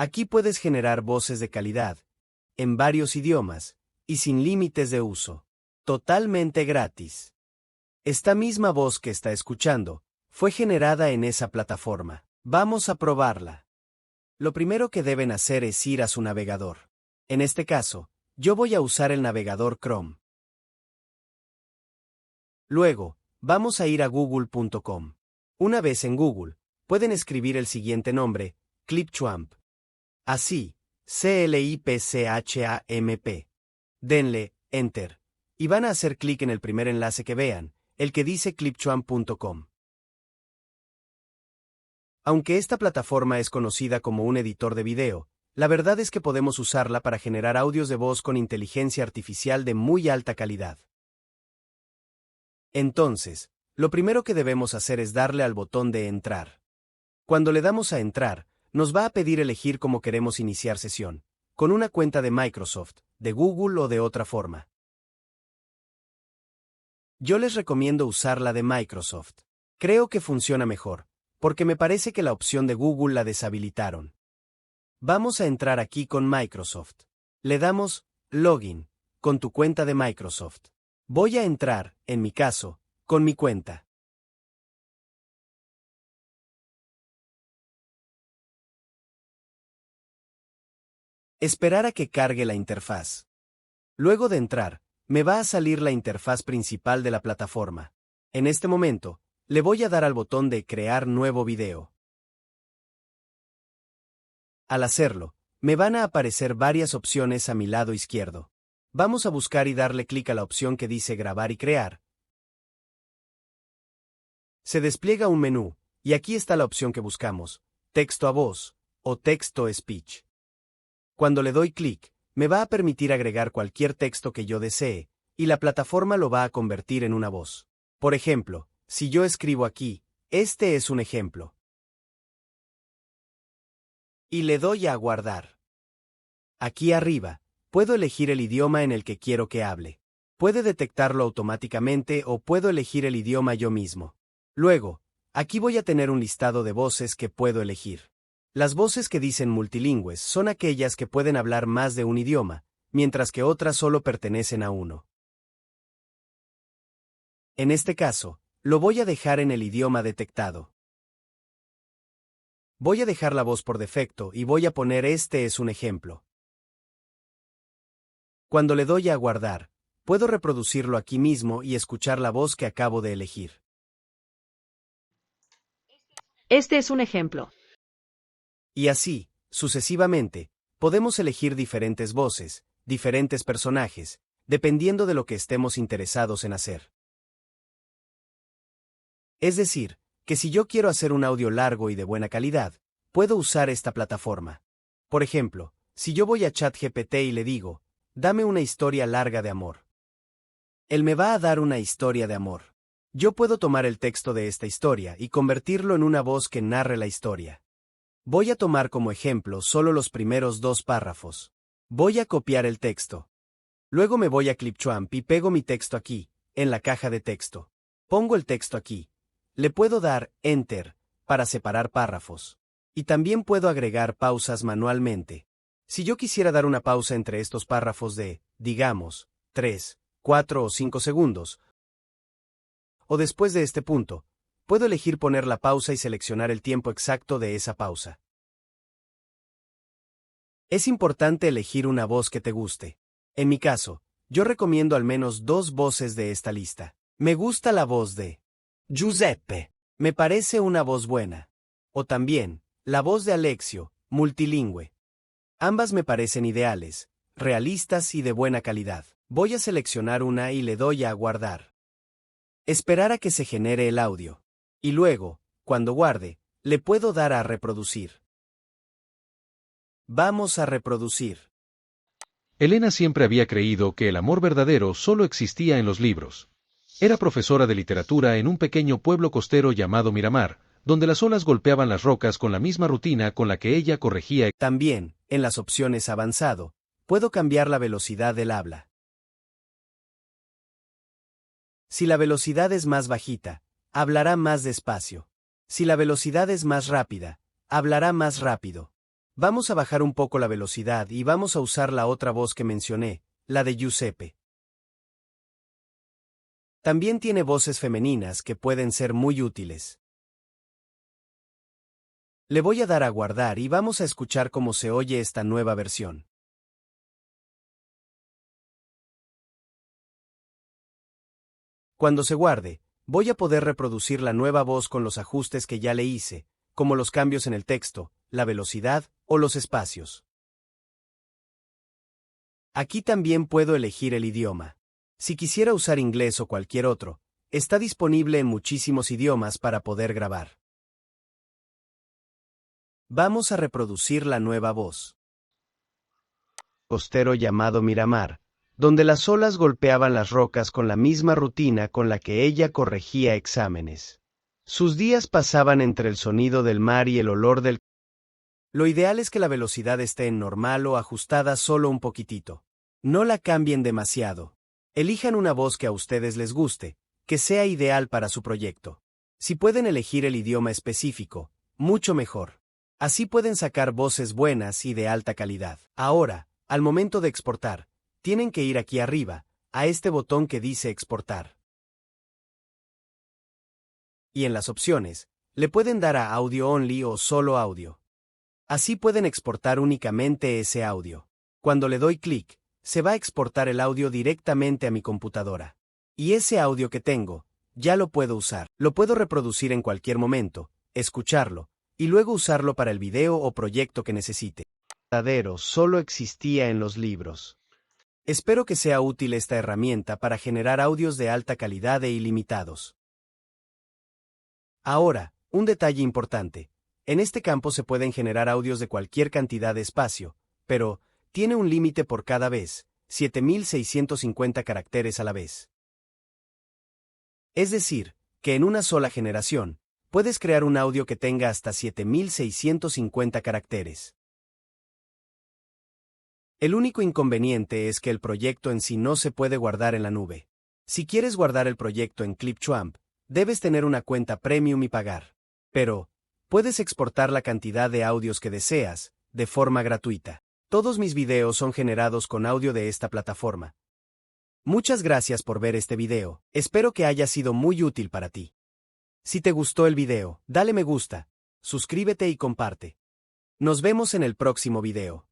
Aquí puedes generar voces de calidad, en varios idiomas, y sin límites de uso. Totalmente gratis. Esta misma voz que está escuchando, fue generada en esa plataforma. Vamos a probarla. Lo primero que deben hacer es ir a su navegador. En este caso, yo voy a usar el navegador Chrome. Luego, vamos a ir a google.com. Una vez en Google, pueden escribir el siguiente nombre, Clipchamp. Así, Clipchamp. Denle Enter. Y van a hacer clic en el primer enlace que vean, el que dice clipchamp.com. Aunque esta plataforma es conocida como un editor de video, la verdad es que podemos usarla para generar audios de voz con inteligencia artificial de muy alta calidad. Entonces, lo primero que debemos hacer es darle al botón de Entrar. Cuando le damos a Entrar, nos va a pedir elegir cómo queremos iniciar sesión, con una cuenta de Microsoft, de Google o de otra forma. Yo les recomiendo usar la de Microsoft. Creo que funciona mejor, porque me parece que la opción de Google la deshabilitaron. Vamos a entrar aquí con Microsoft. Le damos Login, con tu cuenta de Microsoft. Voy a entrar, en mi caso, con mi cuenta. Esperar a que cargue la interfaz. Luego de entrar, me va a salir la interfaz principal de la plataforma. En este momento, le voy a dar al botón de Crear nuevo video. Al hacerlo, me van a aparecer varias opciones a mi lado izquierdo. Vamos a buscar y darle clic a la opción que dice Grabar y crear. Se despliega un menú, y aquí está la opción que buscamos, texto a voz, o text-to-speech. Cuando le doy clic, me va a permitir agregar cualquier texto que yo desee, y la plataforma lo va a convertir en una voz. Por ejemplo, si yo escribo aquí, este es un ejemplo. Y le doy a guardar. Aquí arriba, puedo elegir el idioma en el que quiero que hable. Puede detectarlo automáticamente o puedo elegir el idioma yo mismo. Luego, aquí voy a tener un listado de voces que puedo elegir. Las voces que dicen multilingües son aquellas que pueden hablar más de un idioma, mientras que otras solo pertenecen a uno. En este caso, lo voy a dejar en el idioma detectado. Voy a dejar la voz por defecto y voy a poner este es un ejemplo. Cuando le doy a guardar, puedo reproducirlo aquí mismo y escuchar la voz que acabo de elegir. Este es un ejemplo. Y así, sucesivamente, podemos elegir diferentes voces, diferentes personajes, dependiendo de lo que estemos interesados en hacer. Es decir, que si yo quiero hacer un audio largo y de buena calidad, puedo usar esta plataforma. Por ejemplo, si yo voy a ChatGPT y le digo, dame una historia larga de amor. Él me va a dar una historia de amor. Yo puedo tomar el texto de esta historia y convertirlo en una voz que narre la historia. Voy a tomar como ejemplo solo los primeros 2 párrafos. Voy a copiar el texto. Luego me voy a Clipchamp y pego mi texto aquí, en la caja de texto. Pongo el texto aquí. Le puedo dar Enter para separar párrafos. Y también puedo agregar pausas manualmente. Si yo quisiera dar una pausa entre estos párrafos de, digamos, 3, 4 o 5 segundos, o después de este punto, puedo elegir poner la pausa y seleccionar el tiempo exacto de esa pausa. Es importante elegir una voz que te guste. En mi caso, yo recomiendo al menos 2 voces de esta lista. Me gusta la voz de Giuseppe. Me parece una voz buena. O también, la voz de Alexio, multilingüe. Ambas me parecen ideales, realistas y de buena calidad. Voy a seleccionar una y le doy a guardar. Esperar a que se genere el audio. Y luego, cuando guarde, le puedo dar a reproducir. Vamos a reproducir. Elena siempre había creído que el amor verdadero solo existía en los libros. Era profesora de literatura en un pequeño pueblo costero llamado Miramar, donde las olas golpeaban las rocas con la misma rutina con la que ella corregía. También, en las opciones avanzado, puedo cambiar la velocidad del habla. Si la velocidad es más bajita, hablará más despacio. Si la velocidad es más rápida, hablará más rápido. Vamos a bajar un poco la velocidad y vamos a usar la otra voz que mencioné, la de Giuseppe. También tiene voces femeninas que pueden ser muy útiles. Le voy a dar a guardar y vamos a escuchar cómo se oye esta nueva versión. Cuando se guarde, voy a poder reproducir la nueva voz con los ajustes que ya le hice, como los cambios en el texto, la velocidad o los espacios. Aquí también puedo elegir el idioma. Si quisiera usar inglés o cualquier otro, está disponible en muchísimos idiomas para poder grabar. Vamos a reproducir la nueva voz. Costero llamado Miramar, donde las olas golpeaban las rocas con la misma rutina con la que ella corregía exámenes. Sus días pasaban entre el sonido del mar y el olor del... Lo ideal es que la velocidad esté en normal o ajustada solo un poquitito. No la cambien demasiado. Elijan una voz que a ustedes les guste, que sea ideal para su proyecto. Si pueden elegir el idioma específico, mucho mejor. Así pueden sacar voces buenas y de alta calidad. Ahora, al momento de exportar, tienen que ir aquí arriba, a este botón que dice exportar. Y en las opciones, le pueden dar a audio only o solo audio. Así pueden exportar únicamente ese audio. Cuando le doy clic, se va a exportar el audio directamente a mi computadora. Y ese audio que tengo, ya lo puedo usar. Lo puedo reproducir en cualquier momento, escucharlo, y luego usarlo para el video o proyecto que necesite. Verdadero solo existía en los libros. Espero que sea útil esta herramienta para generar audios de alta calidad e ilimitados. Ahora, un detalle importante. En este campo se pueden generar audios de cualquier cantidad de espacio, pero tiene un límite por cada vez, 7650 caracteres a la vez. Es decir, que en una sola generación, puedes crear un audio que tenga hasta 7650 caracteres. El único inconveniente es que el proyecto en sí no se puede guardar en la nube. Si quieres guardar el proyecto en Clipchamp, debes tener una cuenta premium y pagar. Pero, puedes exportar la cantidad de audios que deseas, de forma gratuita. Todos mis videos son generados con audio de esta plataforma. Muchas gracias por ver este video, espero que haya sido muy útil para ti. Si te gustó el video, dale me gusta, suscríbete y comparte. Nos vemos en el próximo video.